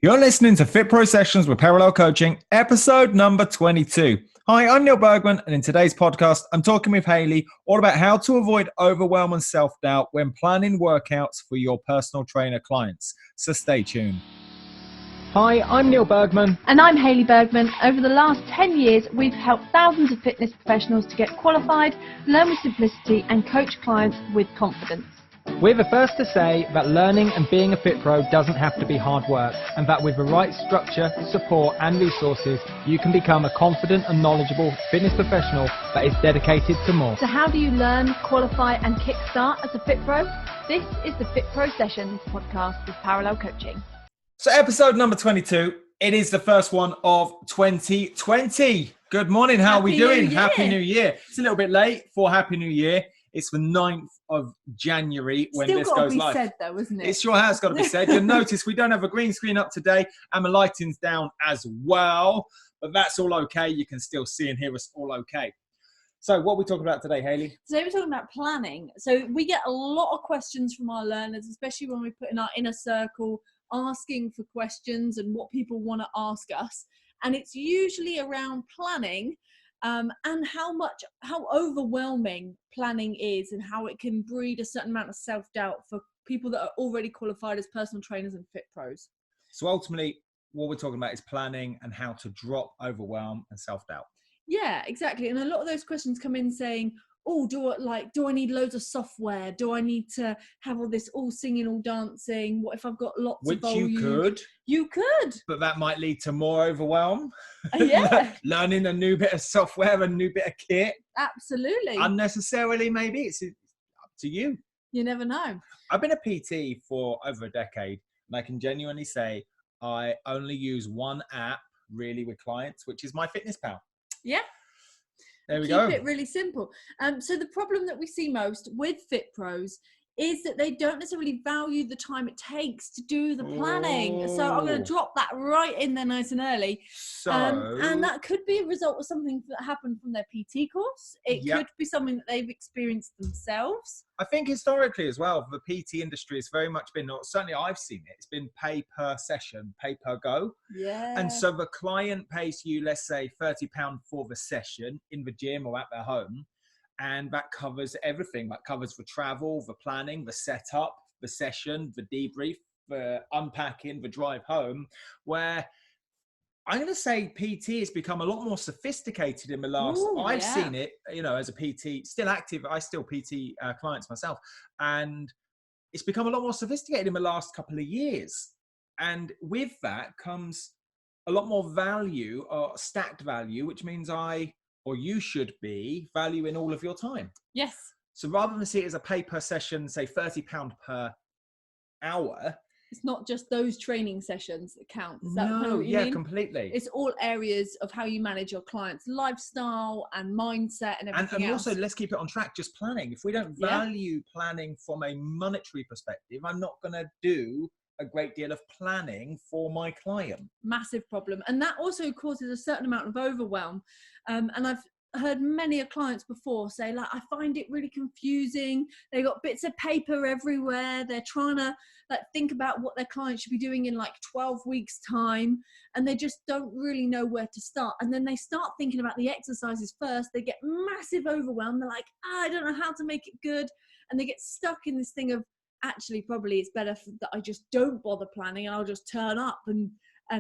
You're listening to FitPro Sessions with Parallel Coaching, episode number 22. Hi, I'm Neil Bergman, and in today's podcast, I'm talking with Hayley all about how to avoid overwhelm and self-doubt when planning workouts for your personal trainer clients. So stay tuned. Hi, I'm Neil Bergman. And I'm Hayley Bergman. Over the last 10 years, we've helped thousands of fitness professionals to get qualified, learn with simplicity, and coach clients with confidence. We're the first to say that learning and being a FitPro doesn't have to be hard work, and that with the right structure, support and resources, you can become a confident and knowledgeable fitness professional that is dedicated to more. So how do you learn, qualify and kickstart as a FitPro? This is the FitPro Sessions Podcast with Parallel Coaching. So episode number 22, it is the first one of 2020. Good morning, how are we doing? Happy New Year. It's a little bit late for Happy New Year. It's the 9th of January when this goes live. Still got to be said though, isn't it? It sure has got to be said. You'll notice we don't have a green screen up today and the lighting's down as well, but that's all okay. You can still see and hear us all okay. So what are we talking about today, Hayley? Today we're talking about planning. So we get a lot of questions from our learners, especially when we put in our inner circle, asking for questions and what people want to ask us. And it's usually around planning. And how overwhelming planning is and how it can breed a certain amount of self-doubt for people that are already qualified as personal trainers and fit pros. So ultimately, what we're talking about is planning and how to drop overwhelm and self-doubt. Yeah, exactly. And a lot of those questions come in saying, oh, do I need loads of software? Do I need to have all this all singing, all dancing? What if I've got lots of volume? Which you could. You could. But that might lead to more overwhelm. Yeah. Learning a new bit of software, a new bit of kit. Absolutely. Unnecessarily, maybe. It's up to you. You never know. I've been a PT for over a decade, and I can genuinely say I only use one app really with clients, which is MyFitnessPal. Yeah. There we go. Keep it really simple. So the problem that we see most with fit pros is that they don't necessarily value the time it takes to do the planning. Oh. So I'm going to drop that right in there nice and early. So, and that could be a result of something that happened from their PT course. It could be something that they've experienced themselves. I think historically as well, the PT industry has very much been, or certainly I've seen it, it's been pay per session, pay per go. Yeah. And so the client pays you, let's say, £30 for the session in the gym or at their home. And that covers everything. That covers the travel, the planning, the setup, the session, the debrief, the unpacking, the drive home, where I'm going to say PT has become a lot more sophisticated in the last, I've seen it, as a PT, still active. I still PT clients myself. And it's become a lot more sophisticated in the last couple of years. And with that comes a lot more value or stacked value, which means you should be valuing all of your time. Yes. So rather than see it as a pay per session, say £30 per hour. It's not just those training sessions that count. Is that what you mean? Completely. It's all areas of how you manage your client's lifestyle and mindset and everything else. And also, let's keep it on track, just planning. If we don't value planning from a monetary perspective, I'm not going to do a great deal of planning for my client. Massive problem. And that also causes a certain amount of overwhelm. And I've heard many clients before say, I find it really confusing. They got bits of paper everywhere. They're trying to think about what their client should be doing in 12 weeks time. And they just don't really know where to start. And then they start thinking about the exercises first. They get massive overwhelm. They're like, I don't know how to make it good. And they get stuck in this thing of, actually, probably it's better that I just don't bother planning and I'll just turn up and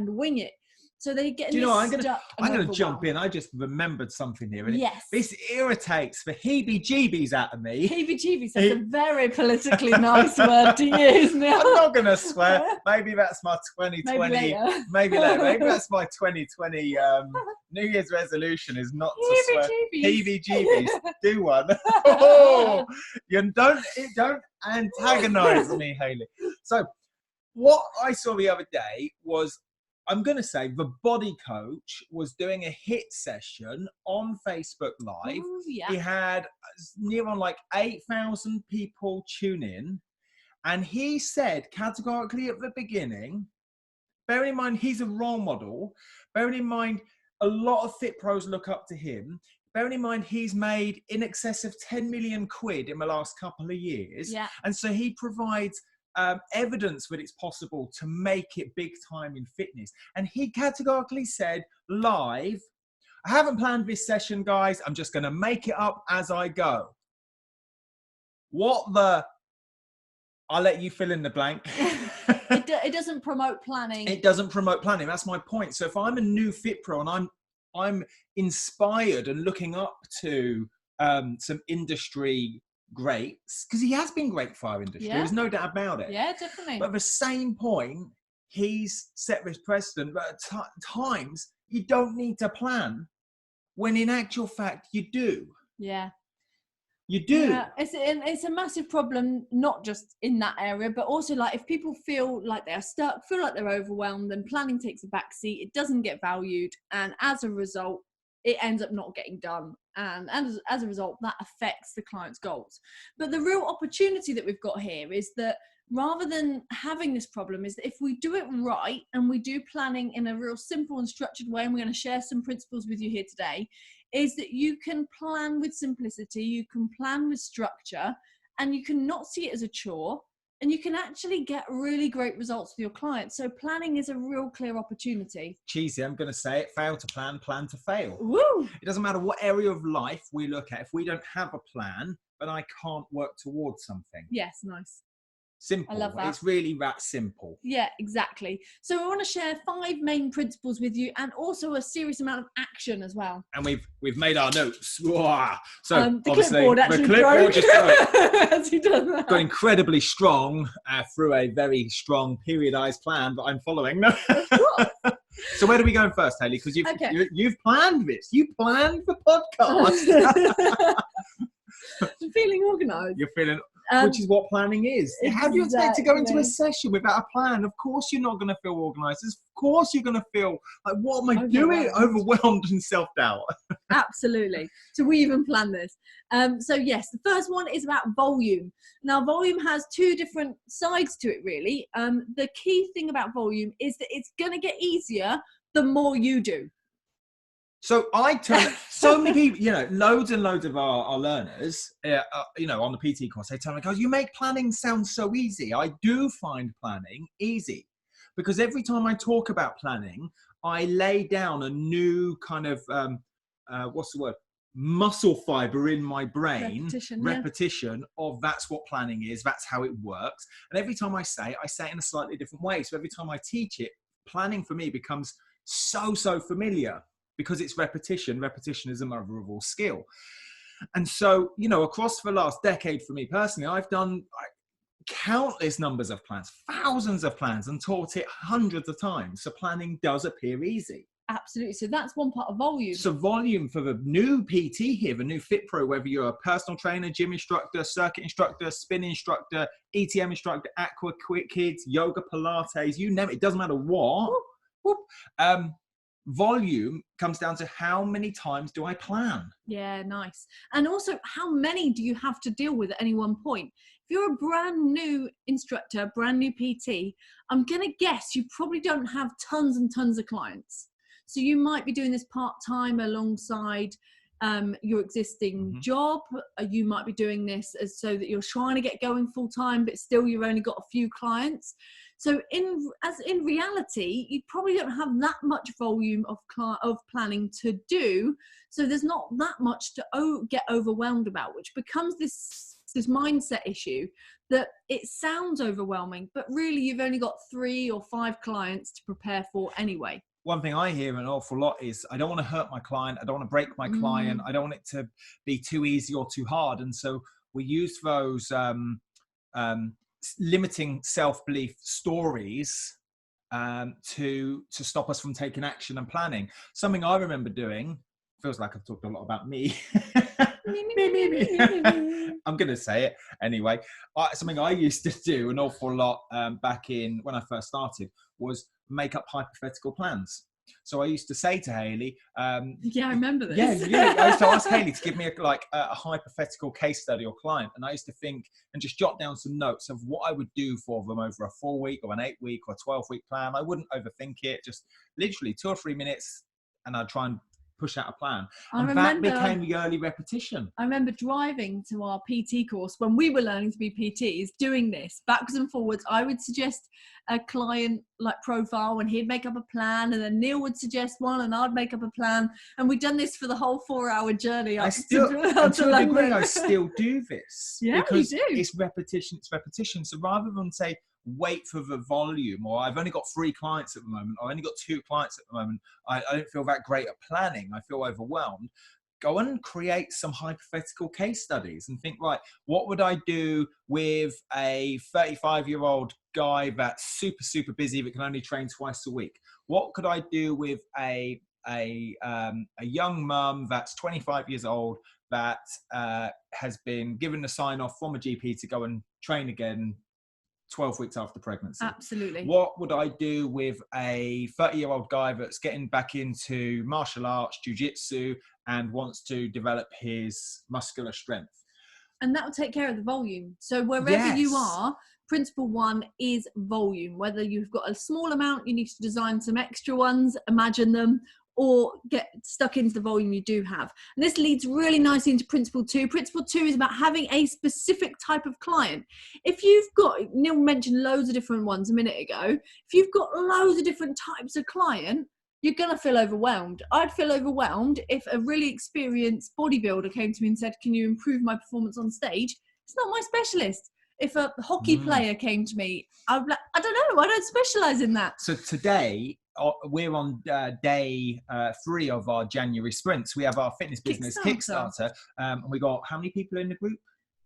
wing it. So they get. Do you know? I'm going to jump in. I just remembered something here. And this irritates the heebie-jeebies out of me. Heebie-jeebies. That's a very politically nice word to use now. I'm not going to swear. Maybe that's my 2020. Maybe later. Maybe that's my 2020 New Year's resolution is not to swear. Heebie-jeebies. Do one. You don't antagonize me, Hayley. So what I saw the other day was, I'm going to say the body coach was doing a HIIT session on Facebook Live. Ooh, yeah. He had near on 8,000 people tune in. And he said categorically at the beginning, bearing in mind he's a role model, bearing in mind a lot of fit pros look up to him, bearing in mind he's made in excess of 10 million quid in the last couple of years. Yeah. And so he provides evidence that it's possible to make it big time in fitness. And he categorically said live, I haven't planned this session, guys. I'm just going to make it up as I go. I'll let you fill in the blank. It doesn't promote planning. It doesn't promote planning. That's my point. So if I'm a new FitPro and I'm inspired and looking up to some industry greats, because he has been great for our industry. There's no doubt about it. Yeah, definitely. But at the same point, he's set this precedent that at times you don't need to plan, when in actual fact you do. Yeah. You do. Yeah, it's a massive problem, not just in that area, but also like if people feel like they're stuck, feel like they're overwhelmed, then planning takes a backseat. It doesn't get valued, and as a result, it ends up not getting done. And as a result, that affects the client's goals. But the real opportunity that we've got here is that rather than having this problem, is that if we do it right and we do planning in a real simple and structured way, and we're going to share some principles with you here today, is that you can plan with simplicity, you can plan with structure, and you can not see it as a chore, and you can actually get really great results for your clients. So planning is a real clear opportunity. Cheesy, I'm going to say it. Fail to plan, plan to fail. Woo! It doesn't matter what area of life we look at. If we don't have a plan, then I can't work towards something. Yes, nice. Simple. I love that. It's really that simple. Yeah, exactly. So I want to share 5 main principles with you, and also a serious amount of action as well. And we've made our notes. Whoa. So the obviously clipboard actually the clipboard just as he does that. got incredibly strong through a very strong periodized plan that I'm following. So where do we go first, Hayley? Because you've planned this. You planned the podcast. I'm feeling organised. You're feeling. Which is what planning is. Exactly. How do you expect to go into a session without a plan? Of course you're not going to feel organised. Of course you're going to feel like, what am I doing? Overwhelmed and self-doubt. Absolutely. So we even planned this. So yes, the first one is about volume. Now volume has 2 different sides to it really. The key thing about volume is that it's going to get easier the more you do. So so many people, loads and loads of our learners, on the PT course, they tell me, "Guys, you make planning sound so easy." I do find planning easy, because every time I talk about planning, I lay down a new kind of, muscle fiber in my brain, repetition of that's what planning is, that's how it works. And every time I say it in a slightly different way. So every time I teach it, planning for me becomes so familiar. Because it's repetition. Repetition is the mother of all skill. And so, across the last decade for me personally, I've done countless numbers of plans, thousands of plans, and taught it hundreds of times. So planning does appear easy. Absolutely. So that's one part of volume. So volume for the new PT here, the new FitPro, whether you're a personal trainer, gym instructor, circuit instructor, spin instructor, ETM instructor, aqua kids, yoga, Pilates, you name it. It doesn't matter what. Volume comes down to how many times do I plan? Yeah, nice. And also, how many do you have to deal with at any one point? If you're a brand new instructor, brand new PT, I'm going to guess you probably don't have tons and tons of clients. So you might be doing this part-time alongside your existing job. You might be doing this so that you're trying to get going full-time, but still you've only got a few clients. So in reality, you probably don't have that much volume of planning to do. So there's not that much to get overwhelmed about, which becomes this mindset issue that it sounds overwhelming, but really you've only got 3 or 5 clients to prepare for anyway. One thing I hear an awful lot is, I don't want to hurt my client. I don't want to break my client. I don't want it to be too easy or too hard. And so we use those limiting self-belief stories to stop us from taking action and planning. Something I remember doing, feels like I've talked a lot about me. I'm going to say it anyway. Something I used to do an awful lot back in when I first started was make up hypothetical plans. So I used to say to Hayley, I remember this. Yeah. I used to ask Hayley to give me a hypothetical case study or client. And I used to think and just jot down some notes of what I would do for them over a 4-week or an 8-week or 12-week plan. I wouldn't overthink it, just literally 2 or 3 minutes. And I'd try and push out a plan. I And remember, that became the early repetition. I remember driving to our PT course when we were learning to be PTs, doing this backwards and forwards. I would suggest a client like profile and he'd make up a plan, and then Neil would suggest one and I'd make up a plan, and we'd done this for the whole 4-hour journey. I still, to a degree, I still do this. Yeah, because you do. It's repetition. So rather than say, wait for the volume, or I've only got 3 clients at the moment, or I only got 2 clients at the moment, I don't feel that great at planning, I feel overwhelmed. Go and create some hypothetical case studies and think, right, what would I do with a 35-year-old guy that's super, super busy but can only train twice a week? What could I do with a young mum that's 25 years old that has been given a sign off from a GP to go and train again 12 weeks after pregnancy? Absolutely. What would I do with a 30-year-old guy that's getting back into martial arts, jiu-jitsu, and wants to develop his muscular strength? And that will take care of the volume. So wherever you are, principle 1 is volume. Whether you've got a small amount, you need to design some extra ones, imagine them, or get stuck into the volume you do have. And this leads really nicely into principle 2. Principle 2 is about having a specific type of client. If you've got, Neil mentioned loads of different ones a minute ago, if you've got loads of different types of client, you're going to feel overwhelmed. I'd feel overwhelmed if a really experienced bodybuilder came to me and said, can you improve my performance on stage? It's not my specialist. If a hockey player came to me, I'd be like, I don't know, I don't specialize in that. So today, we're on day 3 of our January sprints. We have our fitness business Kickstarter. And we got how many people in the group?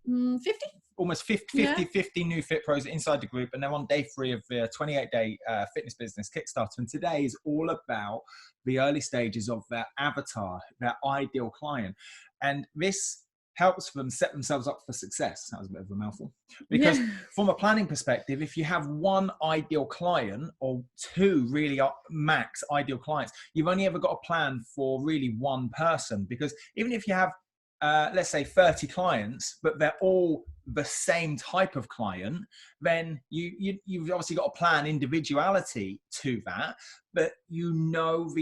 50? Almost 50 new FitPros inside the group. And they're on day 3 of the 28-day fitness business Kickstarter. And today is all about the early stages of their avatar, their ideal client. And this helps them set themselves up for success. That was a bit of a mouthful. Because from a planning perspective, if you have 1 ideal client or 2 really max ideal clients, you've only ever got a plan for really 1 person. Because even if you have, let's say 30 clients, but they're all the same type of client, then you've obviously got to plan individuality to that, but you know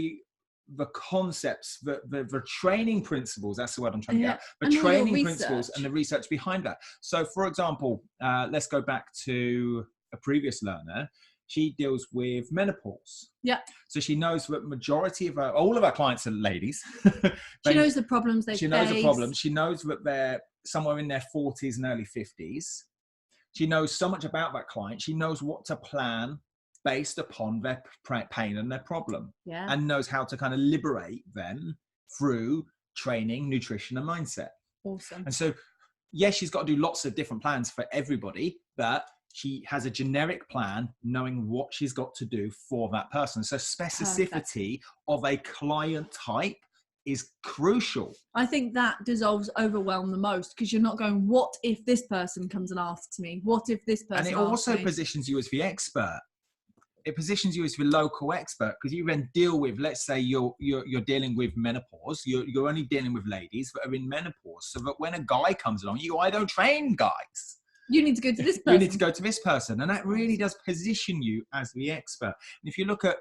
the concepts, the training principles, that's the word I'm trying to get at, the training principles and the research behind that. So for example, let's go back to a previous learner. She deals with menopause. Yeah. So she knows that majority of all of our clients are ladies. She knows the problems they face. She knows the problems. She knows that they're somewhere in their 40s and early 50s. She knows so much about that client. She knows what to plan based upon their pain and their problem, and knows how to kind of liberate them through training, nutrition, and mindset. Awesome. And so, yes, she's got to do lots of different plans for everybody, but she has a generic plan, knowing what she's got to do for that person. So specificity of a client type is crucial. I think that dissolves overwhelm the most, because you're not going, what if this person comes and asks me? What if this person And it also positions you as the expert. It positions you as the local expert, because you then deal with, let's say you're dealing with menopause. You're only dealing with ladies that are in menopause, so that when a guy comes along, I don't train guys. You need to go to this person. You need to go to this person. And that really does position you as the expert. And if you look at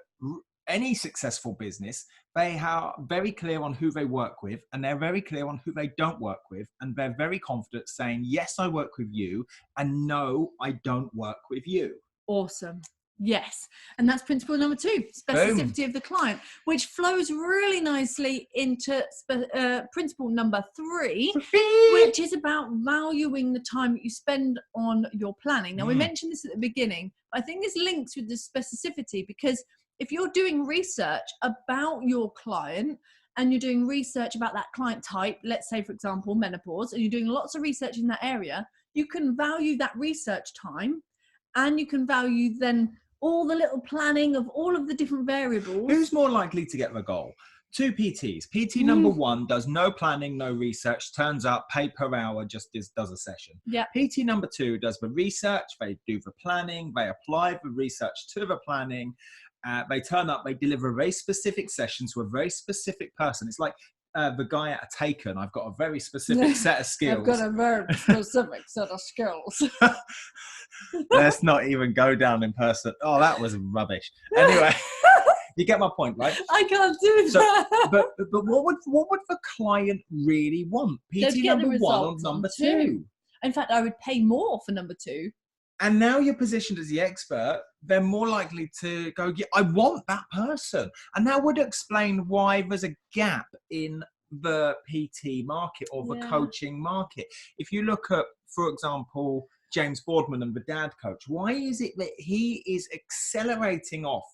any successful business, they are very clear on who they work with, and they're very clear on who they don't work with. And they're very confident saying, yes, I work with you, and no, I don't work with you. Awesome. Yes. And that's principle number 2, specificity of the client, which flows really nicely into principle number 3, which is about valuing the time that you spend on your planning. Now, we mentioned this at the beginning, but I think this links with the specificity, because if you're doing research about your client and you're doing research about that client type, let's say, for example, menopause, and you're doing lots of research in that area, you can value that research time, and you can value then all the little planning of all of the different variables. Who's more likely to get the goal? 2 PTs. PT number 1 does no planning, no research, turns up, pay per hour, just does a session. Yeah. PT number 2 does the research, they do the planning, they apply the research to the planning, they turn up, they deliver a very specific session to a very specific person. It's like the guy at a Taken. I've got a very specific set of skills. I've got a very specific set of skills. Let's not even go down in person. Oh, that was rubbish. Anyway, You get my point, right? I can't do that. But what would the client really want? PT number 1 or number 2? In fact, I would pay more for number 2. And now you're positioned as the expert, they're more likely to go, yeah, I want that person. And that would explain why there's a gap in the PT market or the coaching market. If you look at, for example, James Boardman and the dad coach, why is it that he is accelerating off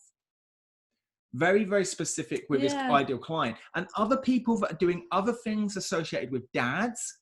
very, very specific with his ideal client, and other people that are doing other things associated with dads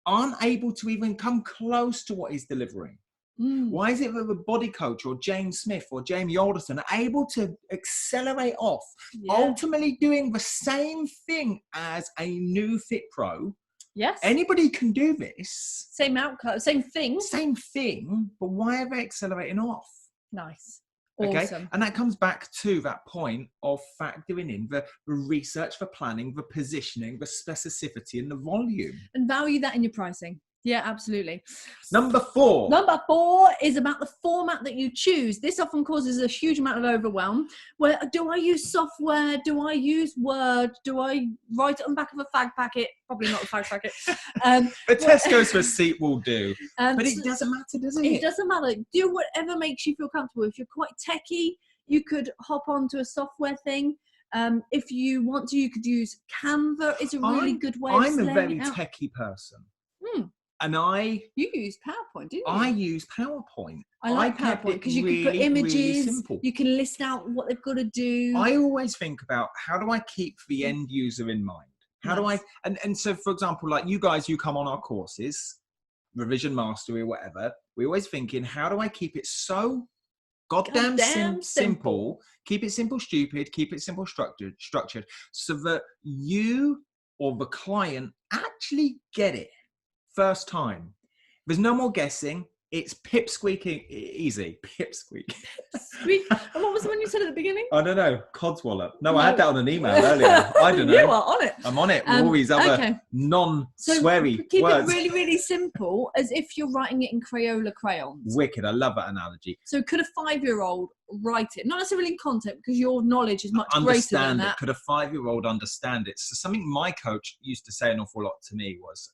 aren't able to even come close to what he's delivering? Why is it that the body coach or James Smith or Jamie Alderson are able to accelerate off, ultimately doing the same thing as a new FitPro? Yes. Anybody can do this. Same outcome, same thing. Same thing, but why are they accelerating off? Nice. Okay. Awesome. And that comes back to that point of factoring in the research, the planning, the positioning, the specificity and the volume. And value that in your pricing. Yeah, absolutely. Number 4. Number 4 is about the format that you choose. This often causes a huge amount of overwhelm. Where do I use software? Do I use Word? Do I write it on the back of a fag packet? Probably not a fag packet. A Tesco's receipt will do. But it doesn't matter, does it? It doesn't matter. Do whatever makes you feel comfortable. If you're quite techie, you could hop onto a software thing. If you want to, you could use Canva. It's a really good way of I'm a very laying it out. techie person. And you use PowerPoint, do you? I use PowerPoint. I like PowerPoint because you can put images, you can list out what they've got to do. I always think about, how do I keep the end user in mind? How do I, and so for example, like you guys, you come on our courses, Revision Mastery or whatever, we're always thinking, how do I keep it so goddamn simple, keep it simple, stupid, keep it simple, structured, so that you or the client actually get it first time. There's no more guessing. It's pipsqueaking easy. Pipsqueak. And what was the one you said at the beginning? I don't know. Codswallop. No, I had that on an email earlier. I don't know. You are on it. I'm on it with all these other non-sweary so keep words. it really, really simple, as if you're writing it in Crayola crayons. Wicked. I love that analogy. So could a 5-year-old write it? Not necessarily in content, because your knowledge is much greater than that. Could a 5-year-old understand it? So something my coach used to say an awful lot to me was,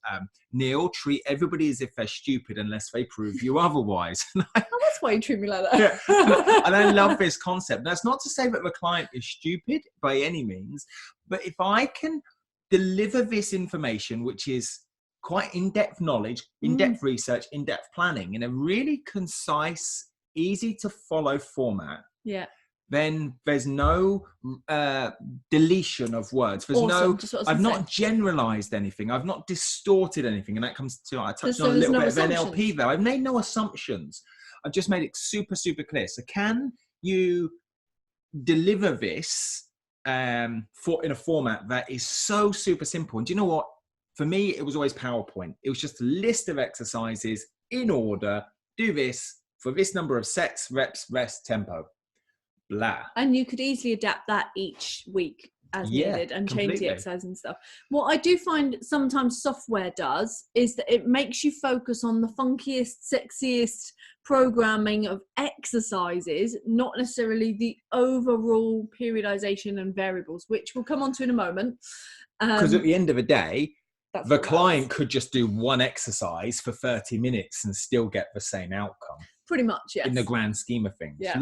Neil, treat everybody as if they're stupid unless they prove you otherwise. That's why you treat me like that. Yeah. And I love this concept. That's not to say that the client is stupid by any means, but if I can deliver this information, which is quite in-depth knowledge, in-depth research, in-depth planning, in a really concise, easy to follow format, then there's no deletion of words. There's I've not generalized anything. I've not distorted anything. And that comes to, I touched on a little bit of NLP there. I've made no assumptions. I've just made it super, super clear. So can you deliver this in a format that is so super simple? And do you know what? For me, it was always PowerPoint. It was just a list of exercises in order. Do this for this number of sets, reps, rest, tempo. Blah. And you could easily adapt that each week as needed and change the exercise and stuff. What I do find sometimes software does is that it makes you focus on the funkiest, sexiest programming of exercises, not necessarily the overall periodization and variables, which we'll come on to in a moment. Because at the end of the day, the client could just do one exercise for 30 minutes and still get the same outcome. Pretty much, yes. In the grand scheme of things. Yeah.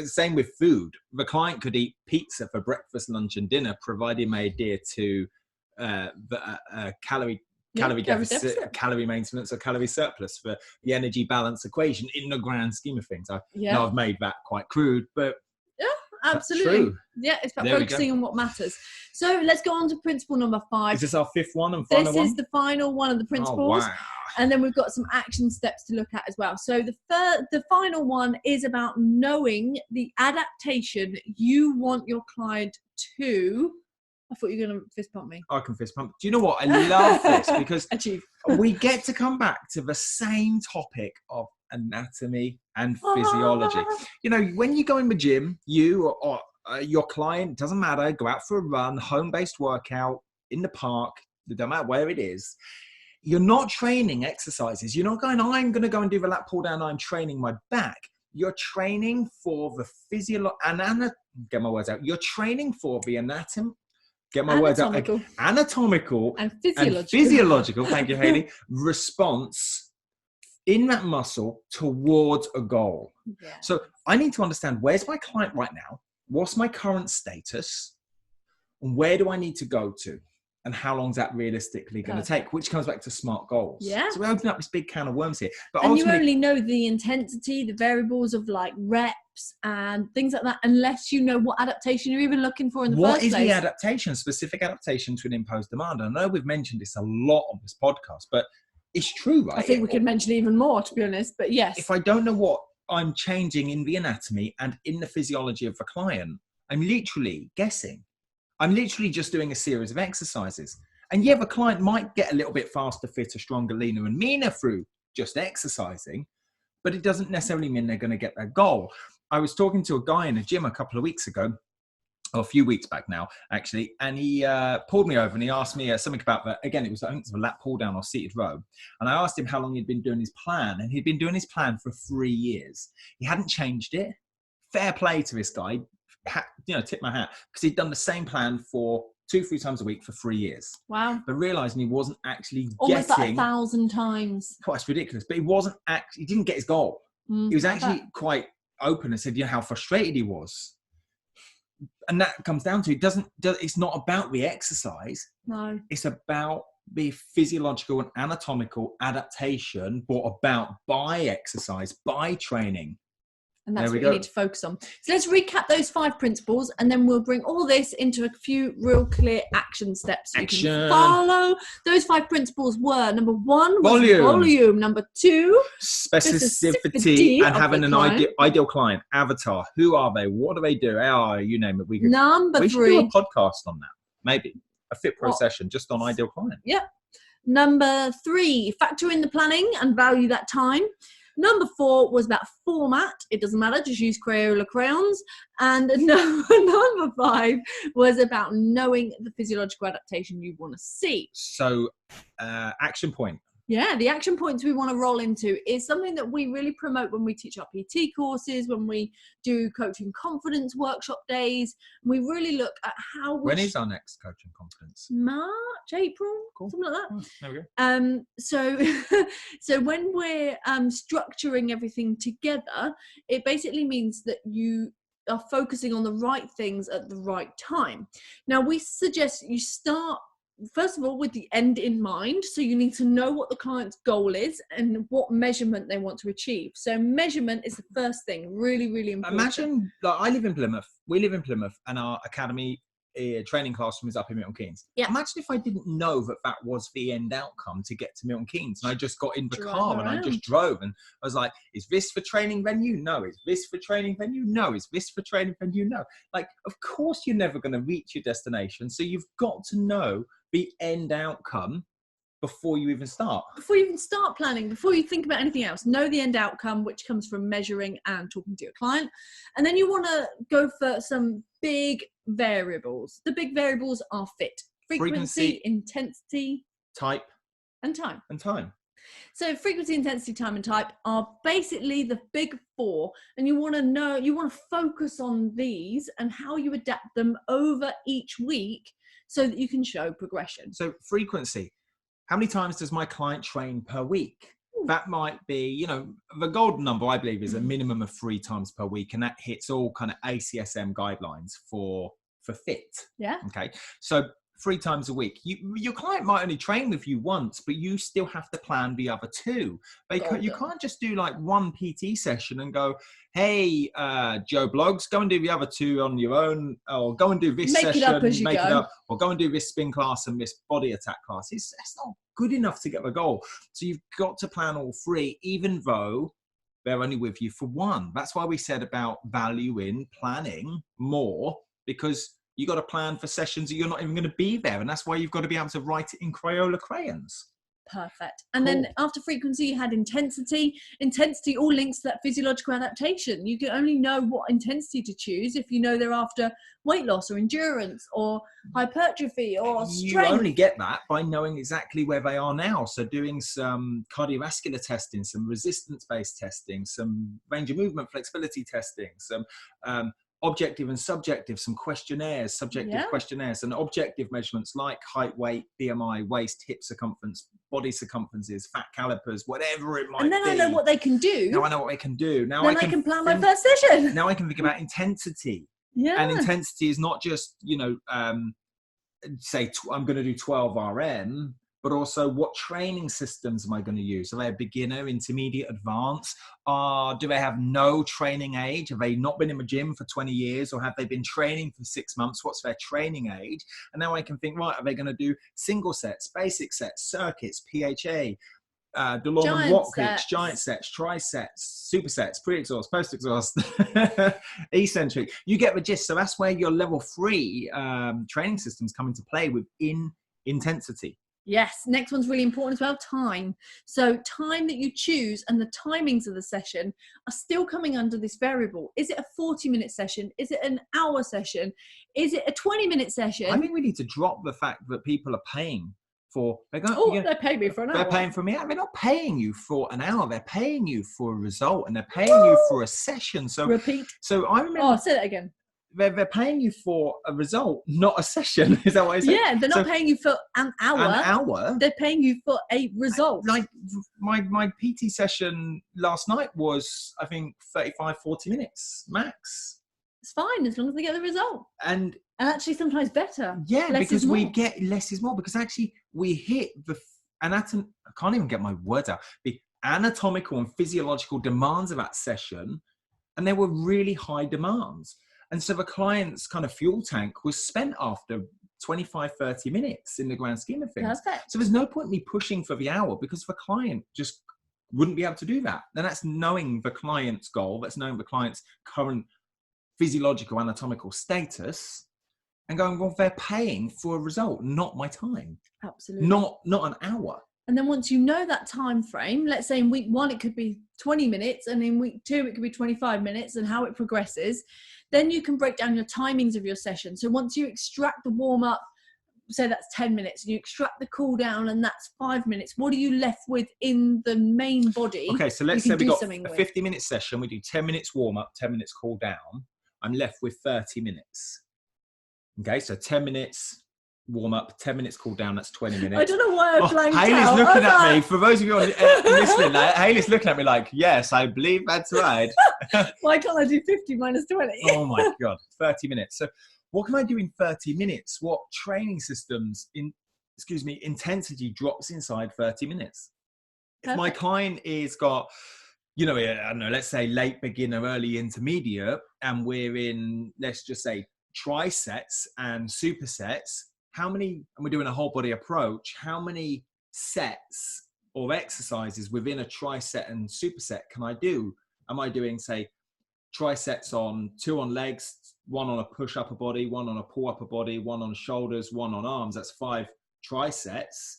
Same with food. The client could eat pizza for breakfast, lunch and dinner, provided they adhere to calorie deficit, calorie maintenance or calorie surplus for the energy balance equation in the grand scheme of things. I know I've made that quite crude, but absolutely. True. Yeah, it's about focusing on what matters. So let's go on to principle number 5. Is this our 5th one and final one? This is the final one of the principles. Oh, wow. And then we've got some action steps to look at as well. So the final one is about knowing the adaptation you want your client to. I thought you were going to fist pump me. I can fist pump. Do you know what? I love this because we get to come back to the same topic of anatomy and physiology. You know, when you go in the gym, you or your client, doesn't matter, go out for a run, home-based workout, in the park, it doesn't matter where it is. You're not training exercises. You're not going, I'm going to go and do the lat pull down. I'm training my back. you're training for the get my words out. You're training for the anatomical and physiological, thank you, Hayley, response in that muscle towards a goal. Yeah. So I need to understand, where's my client right now? What's my current status? And where do I need to go to? And how long is that realistically going to take? Which comes back to SMART goals. Yeah. So we open up this big can of worms here. But and you only know the intensity, the variables of like reps and things like that, unless you know what adaptation you're even looking for in the first place. What is the adaptation, specific adaptation to an imposed demand? I know we've mentioned this a lot on this podcast, but it's true, right? I think we could mention even more, to be honest, but yes. If I don't know what I'm changing in the anatomy and in the physiology of the client, I'm literally guessing. I'm literally just doing a series of exercises. And yeah, the client might get a little bit faster, fitter, stronger, leaner, and meaner through just exercising, but it doesn't necessarily mean they're going to get their goal. I was talking to a guy in a gym a couple of weeks ago, or a few weeks back now, actually, and he pulled me over and he asked me something about that. Again, I think it was a lat pull down or seated row. And I asked him how long he'd been doing his plan, and he'd been doing his plan for 3 years. He hadn't changed it. Fair play to this guy. Tip my hat, because he'd done the same plan for 2-3 times a week for 3 years. Wow. But realizing he wasn't actually almost getting... like 1,000 times. Quite, it's ridiculous. But he didn't get his goal. He was actually quite open and said, how frustrated he was. And that comes down to, it's not about the exercise. No. It's about the physiological and anatomical adaptation brought about by exercise, by training. And that's what you need to focus on. So let's recap those 5 principles, and then we'll bring all this into a few real clear action steps. You can follow. Those 5 principles were, number 1 was volume. Number 2, specificity and having an ideal client avatar. Who are they? What do they do? You name it. We should do a podcast on that. Maybe a FitPro session just on ideal client. Yep. Number 3, factor in the planning and value that time. Number 4 was about format. It doesn't matter, just use Crayola crayons. And number 5 was about knowing the physiological adaptation you want to see. So, action point. Yeah, the action points we want to roll into is something that we really promote when we teach our PT courses, when we do coaching confidence workshop days. We really look at how When is our next coaching confidence? March, April, cool. Something like that. Oh, there we go. So when we're structuring everything together, it basically means that you are focusing on the right things at the right time. Now, we suggest you start first of all with the end in mind. So you need to know what the client's goal is and what measurement they want to achieve. So measurement is the first thing, really, really important. Imagine, we live in Plymouth, and our academy training classroom is up in Milton Keynes. Yeah. Imagine if I didn't know that was the end outcome to get to Milton Keynes, and I just got in the car and I just drove, and I was like, is this for training venue? No. Is this for training venue? No. Is this for training venue? No. Like, of course you're never going to reach your destination, so you've got to know the end outcome before you even start. Before you even start planning, before you think about anything else, know the end outcome, which comes from measuring and talking to your client. And then you want to go for some big variables. The big variables are fit, frequency, intensity, type, and time. So frequency, intensity, time, and type are basically the big 4. And you want to focus on these and how you adapt them over each week so that you can show progression. So frequency. How many times does my client train per week? That might be, the golden number, I believe, is a minimum of 3 times per week. And that hits all kind of ACSM guidelines for fit. Yeah. Okay. So 3 times a week. Your client might only train with you once, but you still have to plan the other 2. You can't just do like 1 PT session and go, hey, Joe Blogs, go and do the other 2 on your own, or go and do this session, make it up, or go and do this spin class and this body attack class. That's not good enough to get the goal. So you've got to plan all 3, even though they're only with you for 1. That's why we said about value in planning more, because you got to plan for sessions that you're not even going to be there. And that's why you've got to be able to write it in Crayola crayons. Perfect. And then after frequency, you had intensity. Intensity all links to that physiological adaptation. You can only know what intensity to choose if you know they're after weight loss or endurance or hypertrophy or strength. You only get that by knowing exactly where they are now. So doing some cardiovascular testing, some resistance-based testing, some range of movement flexibility testing, some objective and subjective, some questionnaires, subjective questionnaires, and objective measurements like height, weight, BMI, waist, hip circumference, body circumferences, fat calipers, whatever it might be. And then I know what they can do. Now I know what they can do. Now then I can plan my first session. Now I can think about intensity. Yeah. And intensity is not just, say I'm going to do 12 RM, but also what training systems am I going to use? Are they a beginner, intermediate, advanced? Do they have no training age? Have they not been in the gym for 20 years, or have they been training for 6 months? What's their training age? And now I can think, right, are they going to do single sets, basic sets, circuits, PHA, DeLorme and Watkins, giant sets, tri-sets, supersets, pre-exhaust, post-exhaust, eccentric. You get the gist. So that's where your level 3 training systems come into play within intensity. Yes. Next one's really important as well, time. So time that you choose and the timings of the session are still coming under this variable. Is it a 40-minute session? Is it an hour session? Is it a 20-minute session? I think we need to drop the fact that people are paying for, they're paying me for an hour. They're paying for me. They're not paying you for an hour. They're paying you for a result, and they're paying you for a session. So repeat. So I remember. Oh, say that again. They're paying you for a result, not a session. Is that what I said? Yeah, they're not paying you for an hour. An hour? They're paying you for a result. Like my PT session last night was, I think, 35, 40 minutes max. It's fine as long as they get the result. And actually sometimes better. Yeah, because we get less is more, because actually we hit the I can't even get my words out. The anatomical and physiological demands of that session, and they were really high demands. And so the client's kind of fuel tank was spent after 25, 30 minutes in the grand scheme of things. Perfect. So there's no point in me pushing for the hour, because the client just wouldn't be able to do that. Then that's knowing the client's goal, that's knowing the client's current physiological anatomical status, and going, well, they're paying for a result, not my time. Absolutely. Not an hour. And then once you know that time frame, let's say in week 1 it could be 20 minutes, and in week 2 it could be 25 minutes, and how it progresses, then you can break down your timings of your session. So once you extract the warm up, say that's 10 minutes, and you extract the cool down, and that's 5 minutes, what are you left with in the main body? Okay, so let's say we got a 50-minute session, we do 10 minutes warm up, 10 minutes cool down. I'm left with 30 minutes. Okay, so 10 minutes warm up, 10 minutes cool down, that's 20 minutes. I don't know why I blanked out. Hayley's looking at me. For those of you listening, Hayley's looking at me like, yes, I believe that's right. Why can't I do 50 minus 20? Oh my God, 30 minutes. So what can I do in 30 minutes? What training systems, intensity drops inside 30 minutes? If my client is got, I don't know, let's say late beginner, early intermediate, and we're in, let's just say, tri-sets and supersets, and we're doing a whole body approach, how many sets or exercises within a tri-set and superset can I do? Am I doing, say, tri-sets on 2 on legs, 1 on a push upper body, 1 on a pull upper body, 1 on shoulders, 1 on arms? That's 5 tri-sets.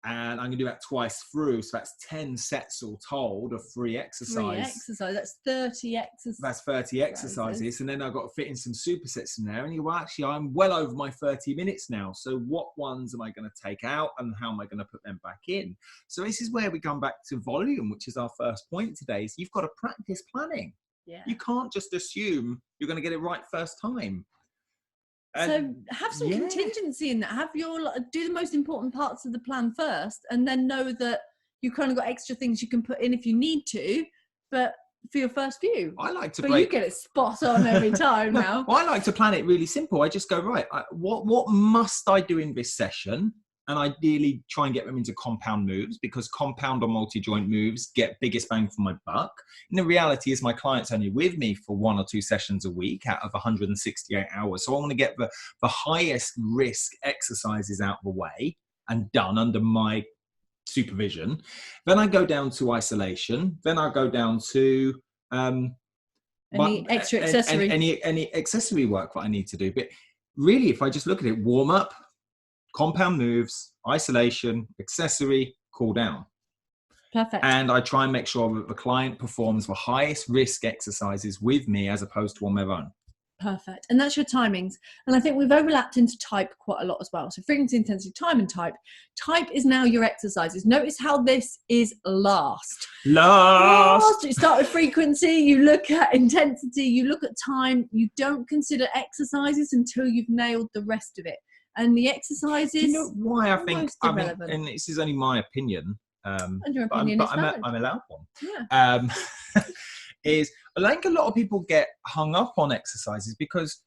And I'm going to do that twice through. So that's 10 sets all told of 3 exercises. That's 30 exercises. That's 30 exercises. And then I've got to fit in some supersets in there. And I'm well over my 30 minutes now. So what ones am I going to take out, and how am I going to put them back in? So this is where we come back to volume, which is our first point today. Is you've got to practice planning. Yeah. You can't just assume you're going to get it right first time. So have some contingency in that. Do the most important parts of the plan first, and then know that you kind of got extra things you can put in if you need to. But for your first few, you get it spot on every time now. Well, I like to plan it really simple. I just go, right, what must I do in this session? And ideally try and get them into compound moves, because compound or multi-joint moves get biggest bang for my buck. And the reality is my client's only with me for 1 or 2 sessions a week out of 168 hours. So I want to get the highest risk exercises out of the way and done under my supervision. Then I go down to isolation. Then I go down to any extra accessory. Any accessory work that I need to do. But really, if I just look at it, warm up, compound moves, isolation, accessory, cool down. Perfect. And I try and make sure that the client performs the highest risk exercises with me as opposed to on their own. Perfect. And that's your timings. And I think we've overlapped into type quite a lot as well. So frequency, intensity, time, and type. Type is now your exercises. Notice how this is last. You start with frequency, you look at intensity, you look at time. You don't consider exercises until you've nailed the rest of it. And the exercises... Do you know why I think, and this is only my opinion, and your opinion is valid. I'm allowed one. Yeah. Is I think a lot of people get hung up on exercises because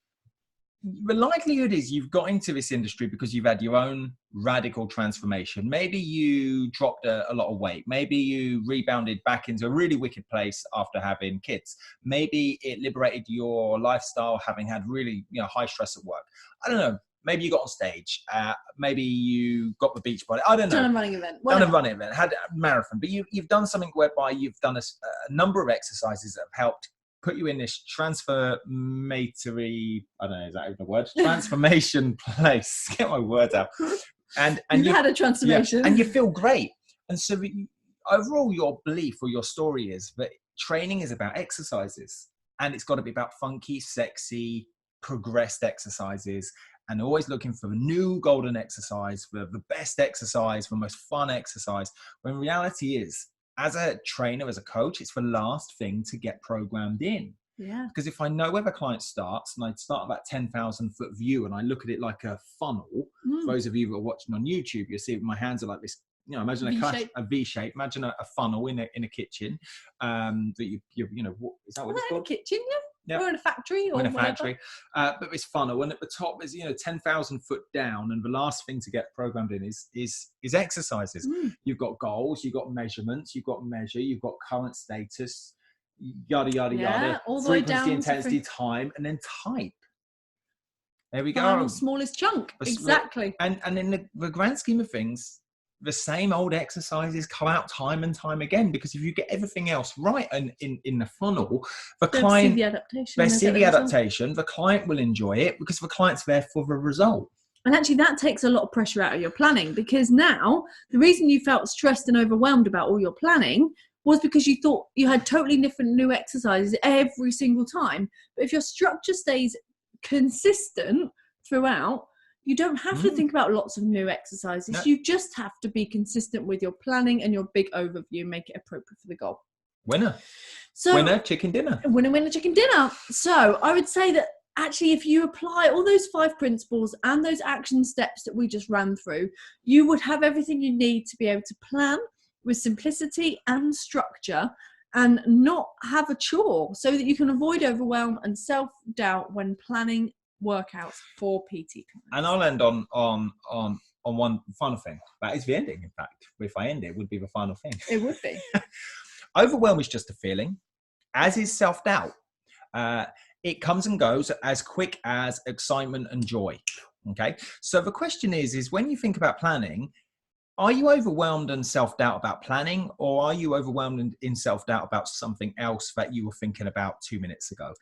the likelihood is you've got into this industry because you've had your own radical transformation. Maybe you dropped a lot of weight. Maybe you rebounded back into a really wicked place after having kids. Maybe it liberated your lifestyle, having had really high stress at work. I don't know. Maybe you got on stage. Maybe you got the beach body. I don't know. Done a running event. Done a running event. Had a marathon. But you've done something whereby you've done a number of exercises that have helped put you in this transformatory, I don't know, is that even a word? Transformation place. Get my words out. And you had a transformation. Yeah, and you feel great. And so overall, your belief or your story is that training is about exercises. And it's got to be about funky, sexy, progressed exercises. And always looking for the new golden exercise, for the best exercise, for the most fun exercise. When reality is, as a trainer, as a coach, it's the last thing to get programmed in. Yeah. Because if I know where the client starts, and I start about 10,000 foot view, and I look at it like a funnel, for those of you that are watching on YouTube, you'll see my hands are like this. Imagine a V shape. Imagine a funnel in a kitchen. That you is that what it's called? A kitchen, yeah. Yeah. Or in a factory or in a whatever. factory, but it's funnel, and at the top is 10,000 foot down, and the last thing to get programmed in is exercises. You've got goals, you've got measurements, you've got measure, you've got current status, yada yada yada, all the way down frequency, intensity, time, and then type. There we go. Final smallest chunk. Exactly. And in the grand scheme of things, the same old exercises come out time and time again, because if you get everything else right in the funnel, the client, they see the adaptation, the client will enjoy it because the client's there for the result. And actually that takes a lot of pressure out of your planning, because now the reason you felt stressed and overwhelmed about all your planning was because you thought you had totally different new exercises every single time. But if your structure stays consistent throughout, you don't have to think about lots of new exercises. No. You just have to be consistent with your planning and your big overview, make it appropriate for the goal. Winner, chicken dinner. Winner, chicken dinner. So I would say that actually, if you apply all those 5 principles and those action steps that we just ran through, you would have everything you need to be able to plan with simplicity and structure, and not have a chore, so that you can avoid overwhelm and self-doubt when planning workouts for PT clients. And I'll end on one final thing. That is the ending, in fact. If I end it, would be the final thing. It would be. Overwhelm is just a feeling, as is self-doubt. It comes and goes as quick as excitement and joy. Okay. So the question is when you think about planning, are you overwhelmed and self-doubt about planning, or are you overwhelmed and in self-doubt about something else that you were thinking about 2 minutes ago?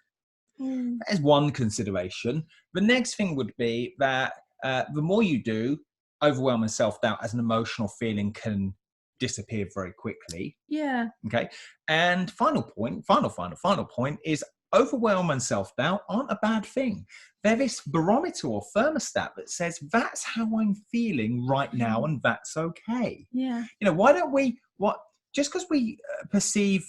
That is one consideration. The next thing would be that the more you do, overwhelm and self-doubt as an emotional feeling can disappear very quickly. Yeah. Okay. And final point is overwhelm and self-doubt aren't a bad thing. They're this barometer or thermostat that says that's how I'm feeling right now, and that's okay. Yeah. Why don't we, just because we perceive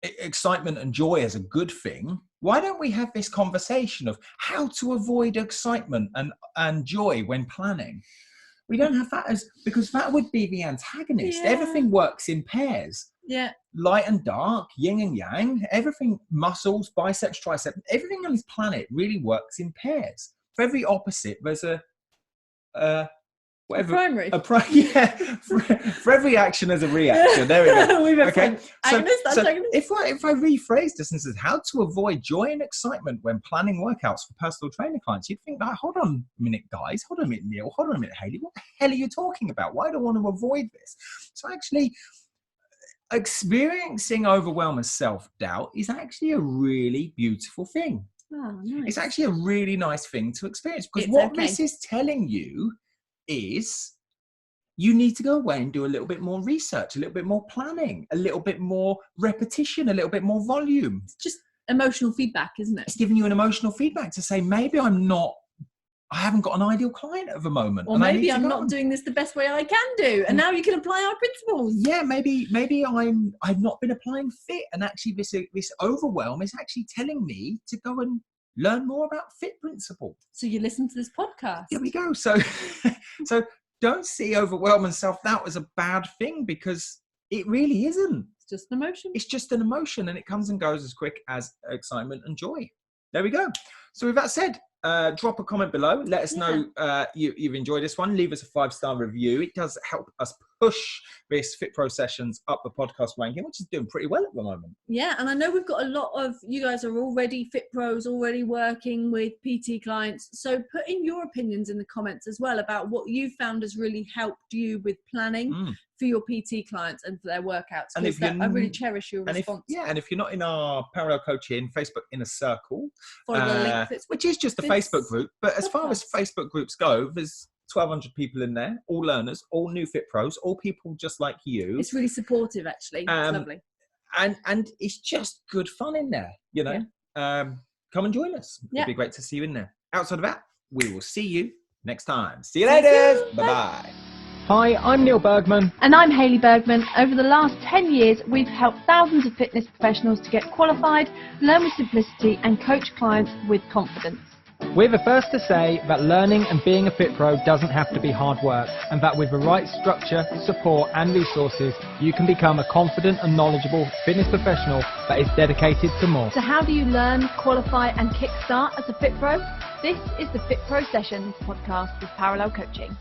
excitement and joy as a good thing, why don't we have this conversation of how to avoid excitement and joy when planning? We don't have that because that would be the antagonist. Yeah. Everything works in pairs. Yeah. Light and dark, yin and yang, everything, muscles, biceps, triceps, everything on this planet really works in pairs. For every opposite, there's primary. For every action, there's a reaction. There we go. Okay. So if I rephrase this and says how to avoid joy and excitement when planning workouts for personal training clients, you'd think, hold on a minute, guys. Hold on a minute, Neil. Hold on a minute, Hayley. What the hell are you talking about? Why do I want to avoid this? So actually, experiencing overwhelm and self-doubt is actually a really beautiful thing. Oh, nice. It's actually a really nice thing to experience, because this is telling you is you need to go away and do a little bit more research, a little bit more planning, a little bit more repetition, a little bit more volume. It's just emotional feedback, isn't it? It's giving you an emotional feedback to say, maybe I haven't got an ideal client at the moment. Or maybe I'm not doing this the best way I can do. And now you can apply our principles. Yeah, maybe I've not been applying fit. And actually this overwhelm is actually telling me to go and learn more about fit principle. So you listen to this podcast. There we go. So don't see overwhelm and self-doubt as a bad thing, because it really isn't. It's just an emotion. It's just an emotion, and it comes and goes as quick as excitement and joy. There we go. So with that said, drop a comment below. Let us know you've enjoyed this one. Leave us a 5-star review. It does help us push this FitPro Sessions up the podcast ranking, which is doing pretty well at the moment. Yeah, and I know we've got a lot of you guys are already FitPros, already working with PT clients. So put in your opinions in the comments as well about what you found has really helped you with planning for your PT clients and for their workouts. And if I really cherish your response. And if you're not in our Parallel Coaching Facebook Inner Circle, follow the link, which is just a Facebook group, but as far as Facebook groups go, there's 1,200 people in there, all learners, all new fit pros, all people just like you. It's really supportive, actually. It's lovely. And it's just good fun in there, you know. Yeah. Come and join us. It'd be great to see you in there. Outside of that, we will see you next time. See you later. Bye-bye. Hi, I'm Neil Bergman. And I'm Hayley Bergman. Over the last 10 years, we've helped thousands of fitness professionals to get qualified, learn with simplicity, and coach clients with confidence. We're the first to say that learning and being a FitPro doesn't have to be hard work, and that with the right structure, support and resources, you can become a confident and knowledgeable fitness professional that is dedicated to more. So how do you learn, qualify and kickstart as a FitPro? This is the FitPro Sessions Podcast with Parallel Coaching.